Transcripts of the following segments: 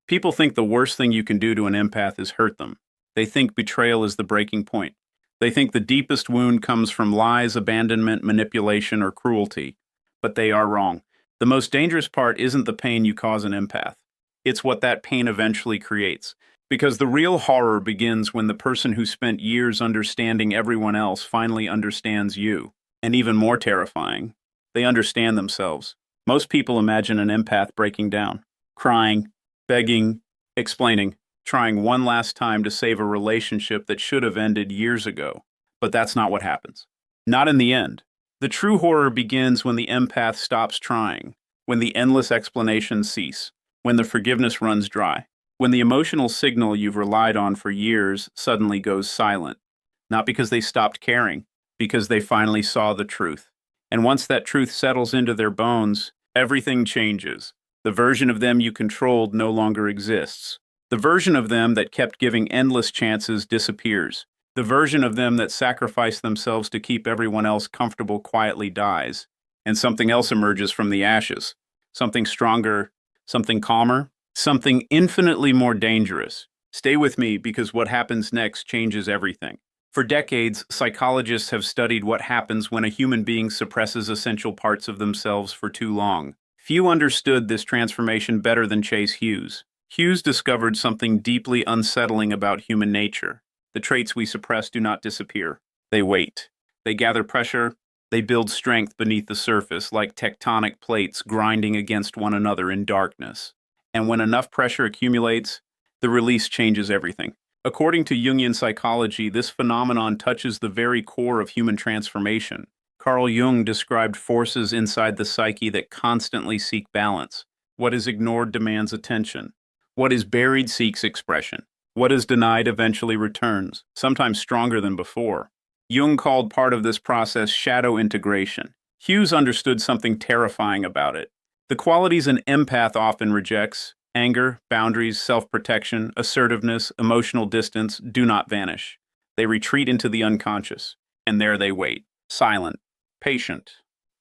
People think the worst thing you can do to an empath is hurt them. They think betrayal is the breaking point. They think the deepest wound comes from lies, abandonment, manipulation, or cruelty. But they are wrong. The most dangerous part isn't the pain you cause an empath. It's what that pain eventually creates. Because the real horror begins when the person who spent years understanding everyone else finally understands you. And even more terrifying, they understand themselves. Most people imagine an empath breaking down, crying, begging, explaining, trying one last time to save a relationship that should have ended years ago. But that's not what happens. Not in the end. The true horror begins when the empath stops trying, when the endless explanations cease, when the forgiveness runs dry, when the emotional signal you've relied on for years suddenly goes silent. Not because they stopped caring, because they finally saw the truth. And once that truth settles into their bones, everything changes. The version of them you controlled no longer exists. The version of them that kept giving endless chances disappears. The version of them that sacrificed themselves to keep everyone else comfortable quietly dies. And something else emerges from the ashes. Something stronger, something calmer, something infinitely more dangerous. Stay with me because what happens next changes everything. For decades, psychologists have studied what happens when a human being suppresses essential parts of themselves for too long. Few understood this transformation better than Chase Hughes. Hughes discovered something deeply unsettling about human nature. The traits we suppress do not disappear. They wait. They gather pressure. They build strength beneath the surface, like tectonic plates grinding against one another in darkness. And when enough pressure accumulates, the release changes everything. According to Jungian psychology, this phenomenon touches the very core of human transformation. Carl Jung described forces inside the psyche that constantly seek balance. What is ignored demands attention. What is buried seeks expression. What is denied eventually returns, sometimes stronger than before. Jung called part of this process shadow integration. Hughes understood something terrifying about it. The qualities an empath often rejects, anger, boundaries, self-protection, assertiveness, emotional distance, do not vanish. They retreat into the unconscious, and there they wait, silent, patient,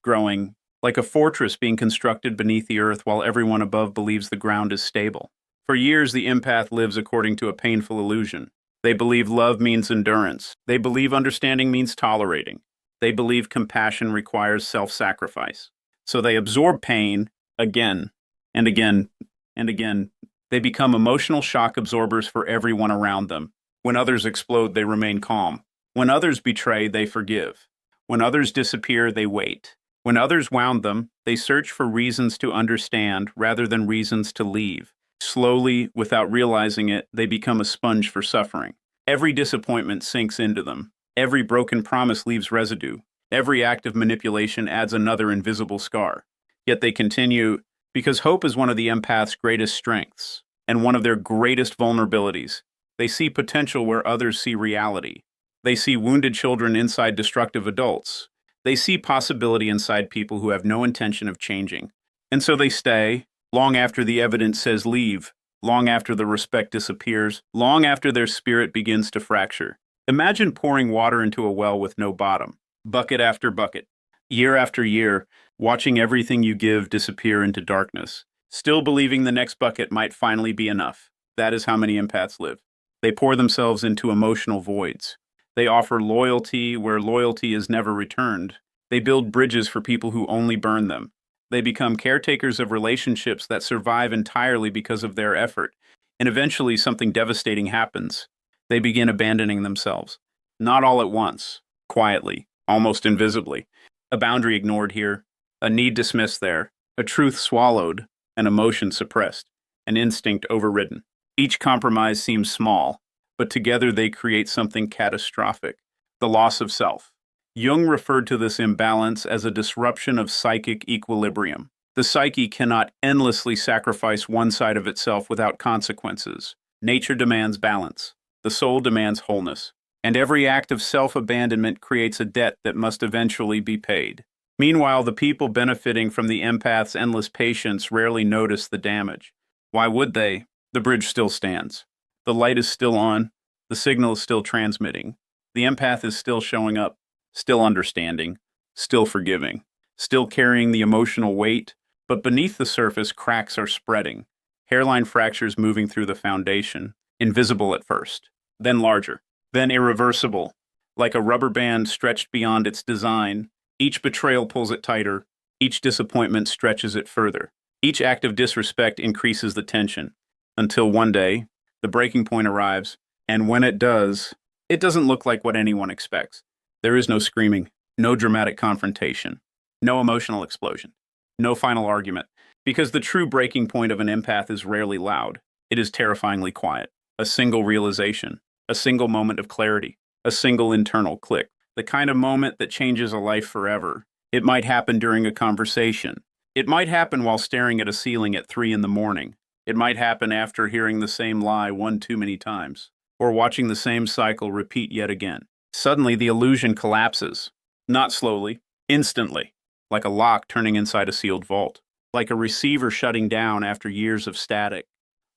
growing, like a fortress being constructed beneath the earth while everyone above believes the ground is stable. For years, the empath lives according to a painful illusion. They believe love means endurance. They believe understanding means tolerating. They believe compassion requires self-sacrifice. So they absorb pain again and again and again. They become emotional shock absorbers for everyone around them. When others explode, they remain calm. When others betray, they forgive. When others disappear, they wait. When others wound them, they search for reasons to understand rather than reasons to leave. Slowly, without realizing it, they become a sponge for suffering. Every disappointment sinks into them. Every broken promise leaves residue. Every act of manipulation adds another invisible scar. Yet they continue because hope is one of the empath's greatest strengths and one of their greatest vulnerabilities. They see potential where others see reality. They see wounded children inside destructive adults. They see possibility inside people who have no intention of changing. And so they stay, long after the evidence says leave, long after the respect disappears, long after their spirit begins to fracture. Imagine pouring water into a well with no bottom, bucket after bucket, year after year, watching everything you give disappear into darkness, still believing the next bucket might finally be enough. That is how many empaths live. They pour themselves into emotional voids. They offer loyalty where loyalty is never returned. They build bridges for people who only burn them. They become caretakers of relationships that survive entirely because of their effort. And eventually something devastating happens. They begin abandoning themselves. Not all at once, quietly, almost invisibly. A boundary ignored here, a need dismissed there, a truth swallowed, an emotion suppressed, an instinct overridden. Each compromise seems small, but together they create something catastrophic, the loss of self. Jung referred to this imbalance as a disruption of psychic equilibrium. The psyche cannot endlessly sacrifice one side of itself without consequences. Nature demands balance. The soul demands wholeness. And every act of self-abandonment creates a debt that must eventually be paid. Meanwhile, the people benefiting from the empath's endless patience rarely notice the damage. Why would they? The bridge still stands. The light is still on. The signal is still transmitting. The empath is still showing up, still understanding, still forgiving, still carrying the emotional weight. But beneath the surface, cracks are spreading. hairline fractures moving through the foundation, invisible at first, then larger, then irreversible, like a rubber band stretched beyond its design. Each betrayal pulls it tighter, each disappointment stretches it further. Each act of disrespect increases the tension, until one day, the breaking point arrives, and when it does, it doesn't look like what anyone expects. There is no screaming, no dramatic confrontation, no emotional explosion, no final argument, because the true breaking point of an empath is rarely loud. It is terrifyingly quiet. A single realization, a single moment of clarity, a single internal click, the kind of moment that changes a life forever. It might happen during a conversation. It might happen while staring at a ceiling at 3 in the morning. It might happen after hearing the same lie one too many times, or watching the same cycle repeat yet again. Suddenly, the illusion collapses. Not slowly, instantly, like a lock turning inside a sealed vault, like a receiver shutting down after years of static,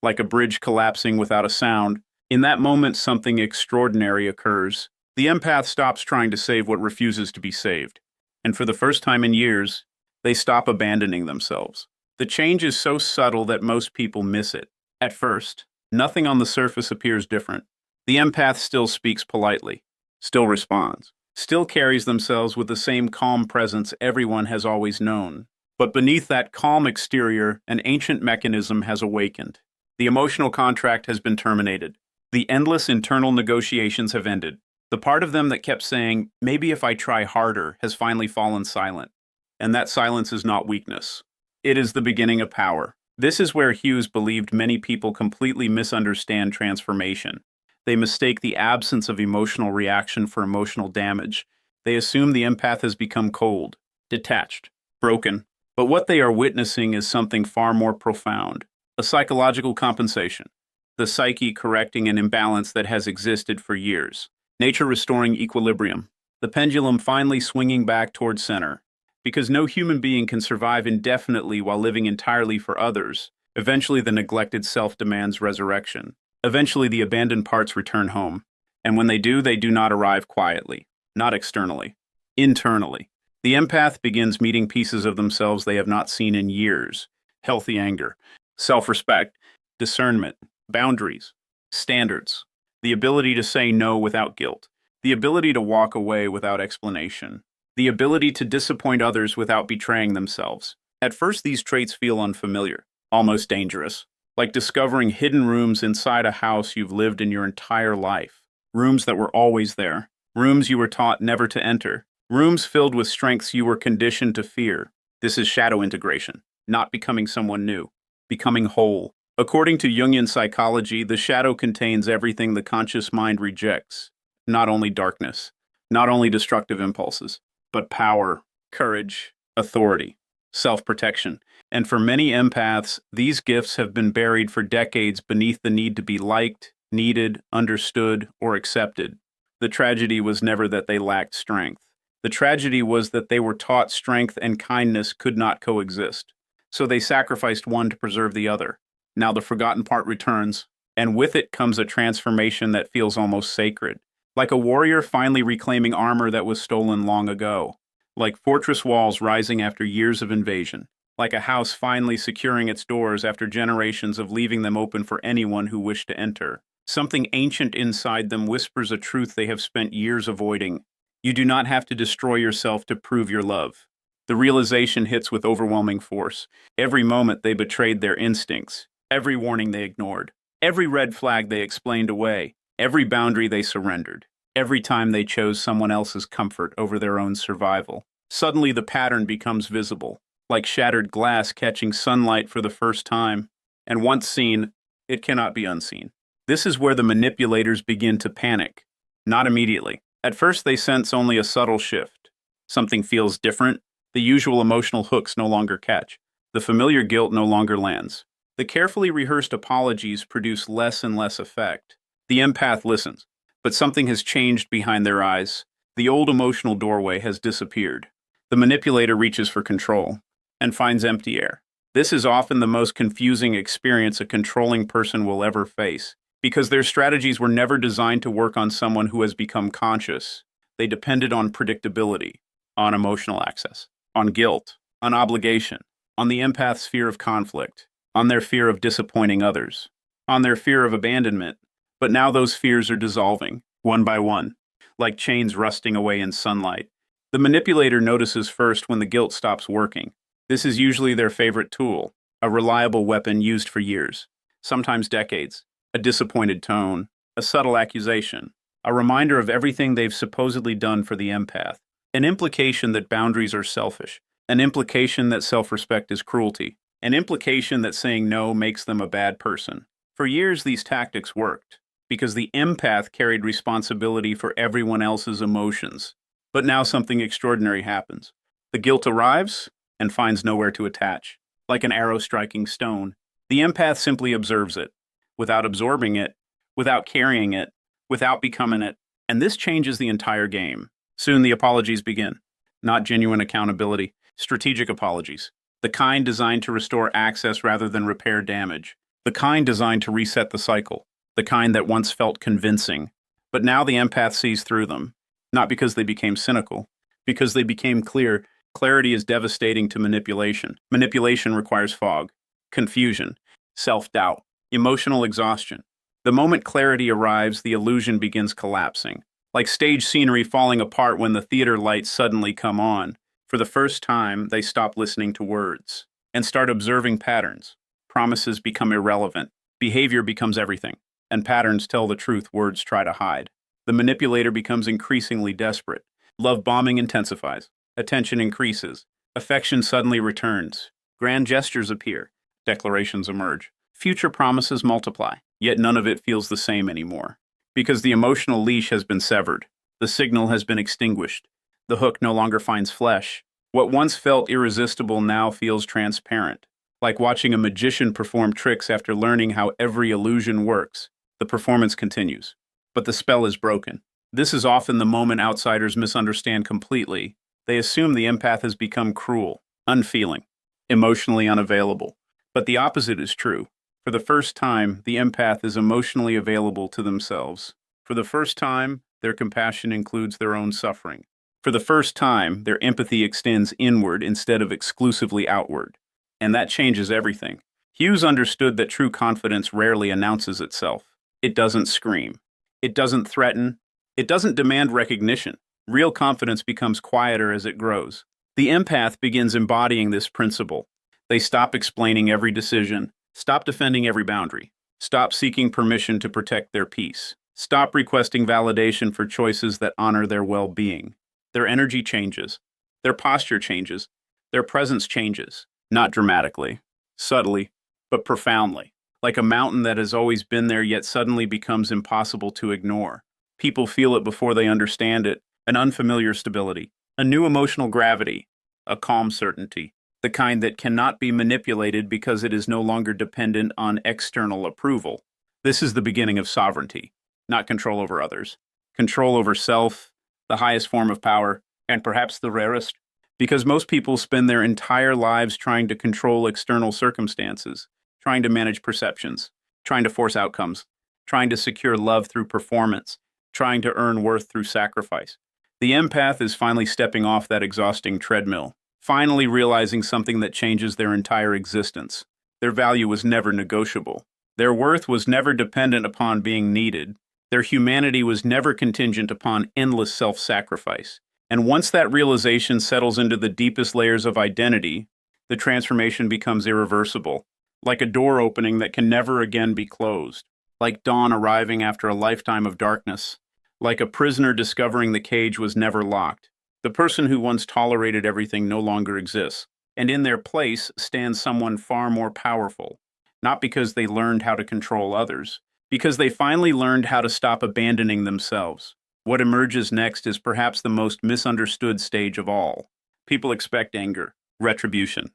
like a bridge collapsing without a sound. In that moment, something extraordinary occurs. The empath stops trying to save what refuses to be saved. And for the first time in years, they stop abandoning themselves. The change is so subtle that most people miss it. At first, nothing on the surface appears different. The empath still speaks politely, still responds, still carries themselves with the same calm presence everyone has always known. But beneath that calm exterior, an ancient mechanism has awakened. The emotional contract has been terminated. The endless internal negotiations have ended. The part of them that kept saying, maybe if I try harder, has finally fallen silent. And that silence is not weakness. It is the beginning of power. This is where Hughes believed many people completely misunderstand transformation. They mistake the absence of emotional reaction for emotional damage. They assume the empath has become cold, detached, broken. But what they are witnessing is something far more profound. A psychological compensation. The psyche correcting an imbalance that has existed for years. Nature restoring equilibrium. The pendulum finally swinging back toward center. Because no human being can survive indefinitely while living entirely for others, eventually the neglected self demands resurrection. Eventually the abandoned parts return home. And when they do not arrive quietly, not externally, internally. The empath begins meeting pieces of themselves they have not seen in years. Healthy anger, self-respect, discernment, boundaries, standards, the ability to say no without guilt, the ability to walk away without explanation, the ability to disappoint others without betraying themselves. At first, these traits feel unfamiliar, almost dangerous, like discovering hidden rooms inside a house you've lived in your entire life. Rooms that were always there, rooms you were taught never to enter, rooms filled with strengths you were conditioned to fear. This is shadow integration, not becoming someone new, becoming whole. According to Jungian psychology, the shadow contains everything the conscious mind rejects. Not only darkness, not only destructive impulses, but power, courage, authority, self-protection. And for many empaths, these gifts have been buried for decades beneath the need to be liked, needed, understood, or accepted. The tragedy was never that they lacked strength. The tragedy was that they were taught strength and kindness could not coexist. So they sacrificed one to preserve the other. Now the forgotten part returns, and with it comes a transformation that feels almost sacred. Like a warrior finally reclaiming armor that was stolen long ago. Like fortress walls rising after years of invasion. Like a house finally securing its doors after generations of leaving them open for anyone who wished to enter. Something ancient inside them whispers a truth they have spent years avoiding. You do not have to destroy yourself to prove your love. The realization hits with overwhelming force. Every moment they betrayed their instincts. Every warning they ignored. Every red flag they explained away. Every boundary they surrendered. Every time they chose someone else's comfort over their own survival. Suddenly the pattern becomes visible, like shattered glass catching sunlight for the first time. And once seen, it cannot be unseen. This is where the manipulators begin to panic. Not immediately. At first they sense only a subtle shift. Something feels different. The usual emotional hooks no longer catch. The familiar guilt no longer lands. The carefully rehearsed apologies produce less and less effect. The empath listens, but something has changed behind their eyes. The old emotional doorway has disappeared. The manipulator reaches for control and finds empty air. This is often the most confusing experience a controlling person will ever face, because their strategies were never designed to work on someone who has become conscious. They depended on predictability, on emotional access, on guilt, on obligation, on the empath's fear of conflict. on their fear of disappointing others, on their fear of abandonment. But now those fears are dissolving, one by one, like chains rusting away in sunlight. The manipulator notices first when the guilt stops working. This is usually their favorite tool, a reliable weapon used for years, sometimes decades, a disappointed tone, a subtle accusation, a reminder of everything they've supposedly done for the empath, an implication that boundaries are selfish, an implication that self-respect is cruelty, an implication that saying no makes them a bad person. For years, these tactics worked, because the empath carried responsibility for everyone else's emotions. But now something extraordinary happens. The guilt arrives and finds nowhere to attach. Like an arrow striking stone, the empath simply observes it, without absorbing it, without carrying it, without becoming it. And this changes the entire game. Soon the apologies begin. Not genuine accountability, strategic apologies. The kind designed to restore access rather than repair damage. The kind designed to reset the cycle. The kind that once felt convincing. But now the empath sees through them. Not because they became cynical, because they became clear. Clarity is devastating to manipulation. Manipulation requires fog, confusion, self-doubt, emotional exhaustion. The moment clarity arrives, the illusion begins collapsing. Like stage scenery falling apart when the theater lights suddenly come on. For the first time, they stop listening to words and start observing patterns. Promises become irrelevant. Behavior becomes everything. And patterns tell the truth words try to hide. The manipulator becomes increasingly desperate. Love bombing intensifies. Attention increases. Affection suddenly returns. Grand gestures appear. Declarations emerge. Future promises multiply. Yet none of it feels the same anymore. Because the emotional leash has been severed. The signal has been extinguished. The hook no longer finds flesh. What once felt irresistible now feels transparent. Like watching a magician perform tricks after learning how every illusion works. The performance continues. But the spell is broken. This is often the moment outsiders misunderstand completely. They assume the empath has become cruel, unfeeling, emotionally unavailable. But the opposite is true. For the first time, the empath is emotionally available to themselves. For the first time, their compassion includes their own suffering. For the first time, their empathy extends inward instead of exclusively outward. And that changes everything. Hughes understood that true confidence rarely announces itself. It doesn't scream. It doesn't threaten. It doesn't demand recognition. Real confidence becomes quieter as it grows. The empath begins embodying this principle. They stop explaining every decision, stop defending every boundary, stop seeking permission to protect their peace, stop requesting validation for choices that honor their well-being. Their energy changes. Their posture changes. Their presence changes. Not dramatically, subtly, but profoundly. Like a mountain that has always been there yet suddenly becomes impossible to ignore. People feel it before they understand it, an unfamiliar stability, a new emotional gravity, a calm certainty, the kind that cannot be manipulated because it is no longer dependent on external approval. This is the beginning of sovereignty, not control over others. Control over self, the highest form of power, and perhaps the rarest, because most people spend their entire lives trying to control external circumstances, trying to manage perceptions, trying to force outcomes, trying to secure love through performance, trying to earn worth through sacrifice. The empath is finally stepping off that exhausting treadmill, finally realizing something that changes their entire existence. Their value was never negotiable. Their worth was never dependent upon being needed. Their humanity was never contingent upon endless self-sacrifice. And once that realization settles into the deepest layers of identity, the transformation becomes irreversible. Like a door opening that can never again be closed. Like dawn arriving after a lifetime of darkness. Like a prisoner discovering the cage was never locked. The person who once tolerated everything no longer exists. And in their place stands someone far more powerful. Not because they learned how to control others. Because they finally learned how to stop abandoning themselves. What emerges next is perhaps the most misunderstood stage of all. People expect anger, retribution,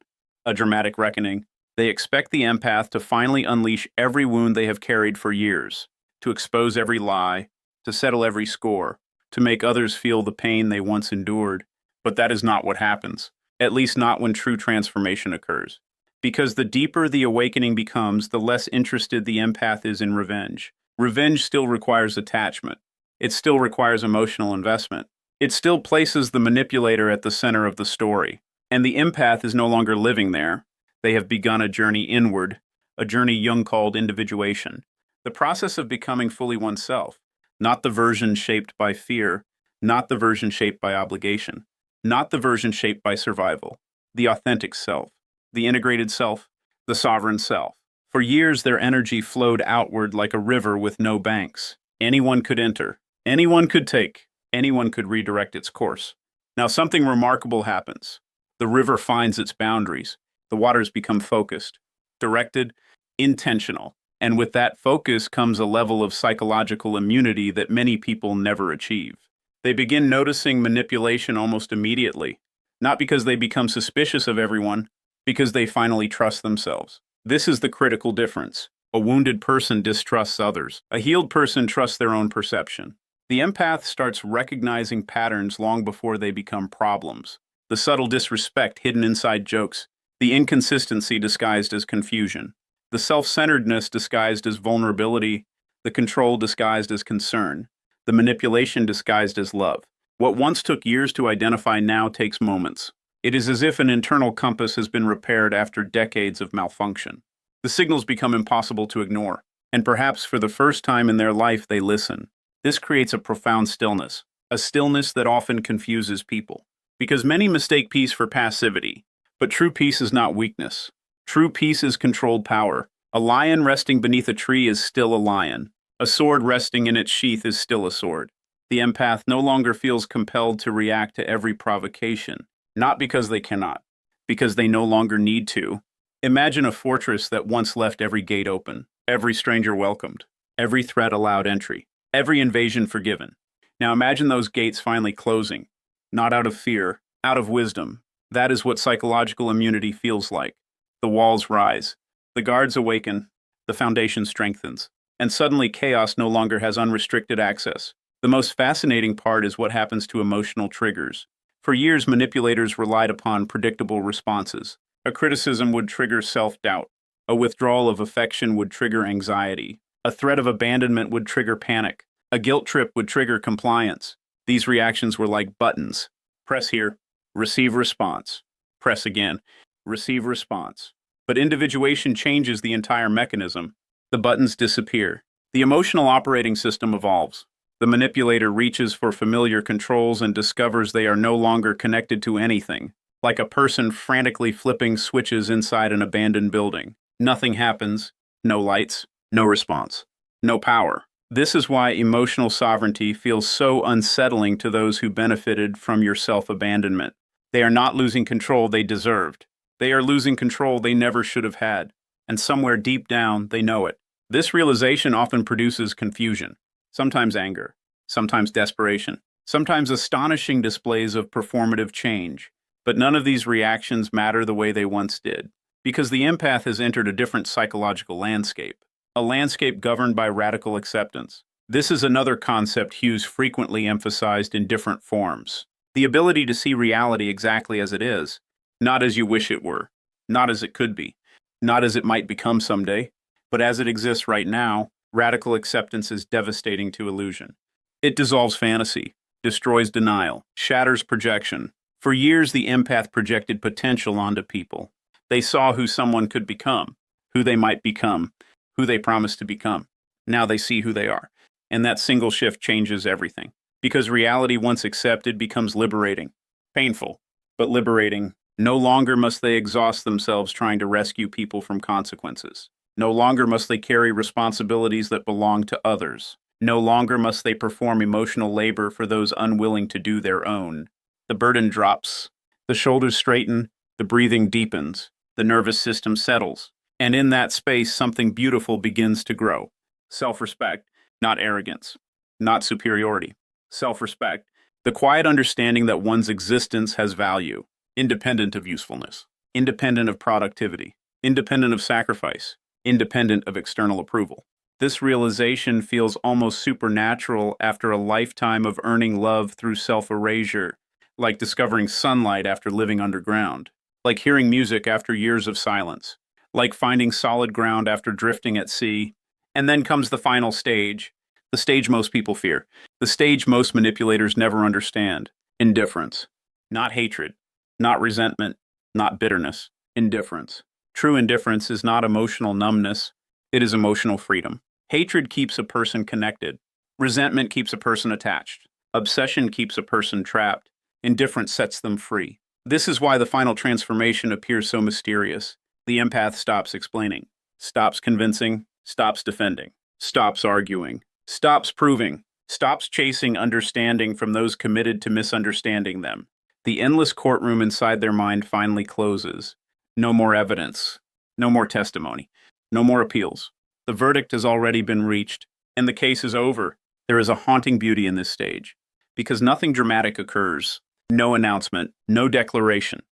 a dramatic reckoning. They expect the empath to finally unleash every wound they have carried for years, to expose every lie, to settle every score, to make others feel the pain they once endured. But that is not what happens, at least not when true transformation occurs. Because the deeper the awakening becomes, the less interested the empath is in revenge. Revenge still requires attachment. It still requires emotional investment. It still places the manipulator at the center of the story. And the empath is no longer living there. They have begun a journey inward, a journey Jung called individuation. The process of becoming fully oneself, not the version shaped by fear, not the version shaped by obligation, not the version shaped by survival, the authentic self, the integrated self, the sovereign self. For years, their energy flowed outward like a river with no banks. Anyone could enter, anyone could take, anyone could redirect its course. Now, something remarkable happens. The river finds its boundaries. The waters become focused, directed, intentional. And with that focus comes a level of psychological immunity that many people never achieve. They begin noticing manipulation almost immediately, not because they become suspicious of everyone, because they finally trust themselves. This is the critical difference. A wounded person distrusts others. A healed person trusts their own perception. The empath starts recognizing patterns long before they become problems. The subtle disrespect hidden inside jokes, the inconsistency disguised as confusion, the self-centeredness disguised as vulnerability, the control disguised as concern, the manipulation disguised as love. What once took years to identify now takes moments. It is as if an internal compass has been repaired after decades of malfunction. The signals become impossible to ignore, and perhaps for the first time in their life they listen. This creates a profound stillness, a stillness that often confuses people. Because many mistake peace for passivity, but true peace is not weakness. True peace is controlled power. A lion resting beneath a tree is still a lion. A sword resting in its sheath is still a sword. The empath no longer feels compelled to react to every provocation, not because they cannot, because they no longer need to. Imagine a fortress that once left every gate open, every stranger welcomed, every threat allowed entry, every invasion forgiven. Now imagine those gates finally closing, not out of fear, out of wisdom. That is what psychological immunity feels like. The walls rise, the guards awaken, the foundation strengthens, and suddenly chaos no longer has unrestricted access. The most fascinating part is what happens to emotional triggers. For years, manipulators relied upon predictable responses. A criticism would trigger self-doubt. A withdrawal of affection would trigger anxiety. A threat of abandonment would trigger panic. A guilt trip would trigger compliance. These reactions were like buttons. Press here, receive response. Press again, receive response. But individuation changes the entire mechanism. The buttons disappear. The emotional operating system evolves. The manipulator reaches for familiar controls and discovers they are no longer connected to anything, like a person frantically flipping switches inside an abandoned building. Nothing happens, no lights, no response, no power. This is why emotional sovereignty feels so unsettling to those who benefited from your self-abandonment. They are not losing control they deserved. They are losing control they never should have had. And somewhere deep down, they know it. This realization often produces confusion, sometimes anger, sometimes desperation, sometimes astonishing displays of performative change. But none of these reactions matter the way they once did, because the empath has entered a different psychological landscape, a landscape governed by radical acceptance. This is another concept Hughes frequently emphasized in different forms. The ability to see reality exactly as it is, not as you wish it were, not as it could be, not as it might become someday, but as it exists right now. Radical acceptance is devastating to illusion. It dissolves fantasy, destroys denial, shatters projection. For years, the empath projected potential onto people. They saw who someone could become, who they might become, who they promised to become. Now they see who they are. And that single shift changes everything. Because reality, once accepted, becomes liberating. Painful, but liberating. No longer must they exhaust themselves trying to rescue people from consequences. No longer must they carry responsibilities that belong to others. No longer must they perform emotional labor for those unwilling to do their own. The burden drops. The shoulders straighten. The breathing deepens. The nervous system settles. And in that space, something beautiful begins to grow. Self-respect, not arrogance, not superiority. Self-respect, the quiet understanding that one's existence has value, independent of usefulness, independent of productivity, independent of sacrifice, independent of external approval. This realization feels almost supernatural after a lifetime of earning love through self-erasure, like discovering sunlight after living underground, like hearing music after years of silence, like finding solid ground after drifting at sea. And then comes the final stage, the stage most people fear, the stage most manipulators never understand: indifference. Not hatred, not resentment, not bitterness, indifference. True indifference is not emotional numbness, it is emotional freedom. Hatred keeps a person connected. Resentment keeps a person attached. Obsession keeps a person trapped. Indifference sets them free. This is why the final transformation appears so mysterious. The empath stops explaining, stops convincing, stops defending, stops arguing, stops proving, stops chasing understanding from those committed to misunderstanding them. The endless courtroom inside their mind finally closes. No more evidence, no more testimony, no more appeals. The verdict has already been reached, and the case is over. There is a haunting beauty in this stage, because nothing dramatic occurs. No announcement, no declaration,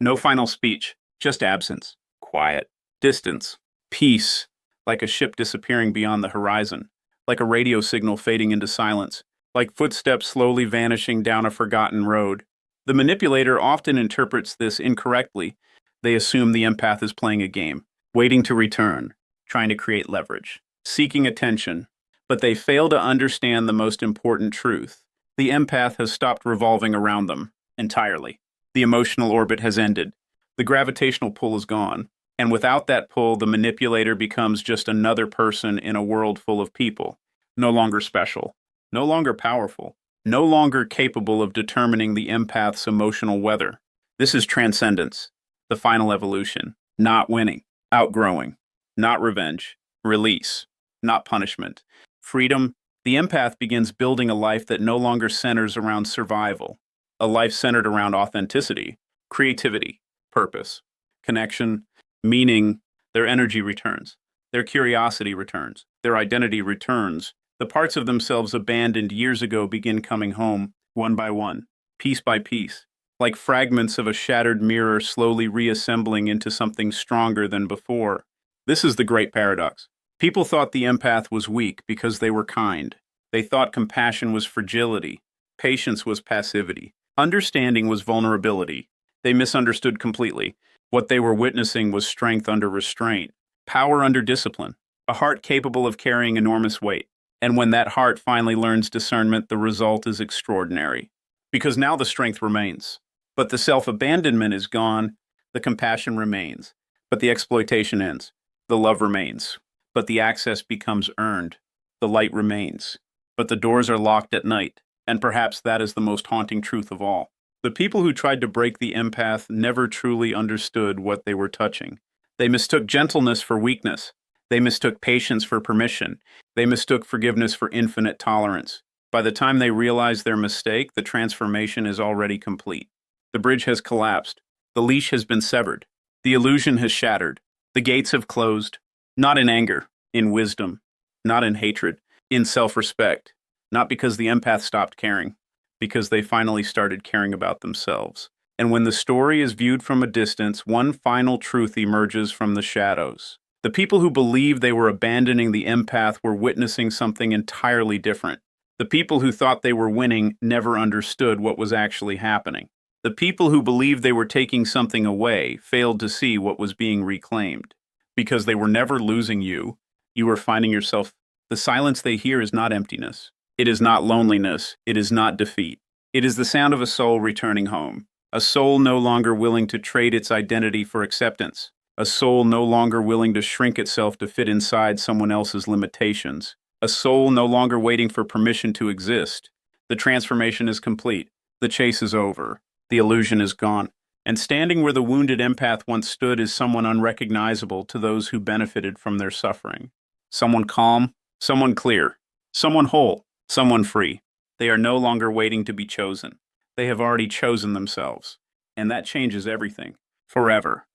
no final speech, just absence, quiet, distance, peace, like a ship disappearing beyond the horizon, like a radio signal fading into silence, like footsteps slowly vanishing down a forgotten road. The manipulator often interprets this incorrectly. They assume the empath is playing a game, waiting to return, trying to create leverage, seeking attention, but they fail to understand the most important truth. The empath has stopped revolving around them entirely. The emotional orbit has ended. The gravitational pull is gone. And without that pull, the manipulator becomes just another person in a world full of people, no longer special, no longer powerful, no longer capable of determining the empath's emotional weather. This is transcendence, the final evolution, not winning, outgrowing, not revenge, release, not punishment, freedom. The empath begins building a life that no longer centers around survival, a life centered around authenticity, creativity, purpose, connection, meaning. Their energy returns, their curiosity returns, their identity returns. The parts of themselves abandoned years ago begin coming home, one by one, piece by piece, like fragments of a shattered mirror slowly reassembling into something stronger than before. This is the great paradox. People thought the empath was weak because they were kind. They thought compassion was fragility, patience was passivity, understanding was vulnerability. They misunderstood completely. What they were witnessing was strength under restraint, power under discipline, a heart capable of carrying enormous weight. And when that heart finally learns discernment, the result is extraordinary. Because now the strength remains. But the self-abandonment is gone, the compassion remains. But the exploitation ends. The love remains. But the access becomes earned. The light remains. But the doors are locked at night. And perhaps that is the most haunting truth of all. The people who tried to break the empath never truly understood what they were touching. They mistook gentleness for weakness. They mistook patience for permission. They mistook forgiveness for infinite tolerance. By the time they realize their mistake, the transformation is already complete. The bridge has collapsed. The leash has been severed. The illusion has shattered. The gates have closed. Not in anger, in wisdom. Not in hatred, in self-respect. Not because the empath stopped caring, because they finally started caring about themselves. And when the story is viewed from a distance, one final truth emerges from the shadows. The people who believed they were abandoning the empath were witnessing something entirely different. The people who thought they were winning never understood what was actually happening. The people who believed they were taking something away failed to see what was being reclaimed. Because they were never losing you, you were finding yourself. The silence they hear is not emptiness. It is not loneliness. It is not defeat. It is the sound of a soul returning home. A soul no longer willing to trade its identity for acceptance. A soul no longer willing to shrink itself to fit inside someone else's limitations. A soul no longer waiting for permission to exist. The transformation is complete. The chase is over. The illusion is gone. And standing where the wounded empath once stood is someone unrecognizable to those who benefited from their suffering. Someone calm, someone clear, someone whole, someone free. They are no longer waiting to be chosen. They have already chosen themselves. And that changes everything. Forever.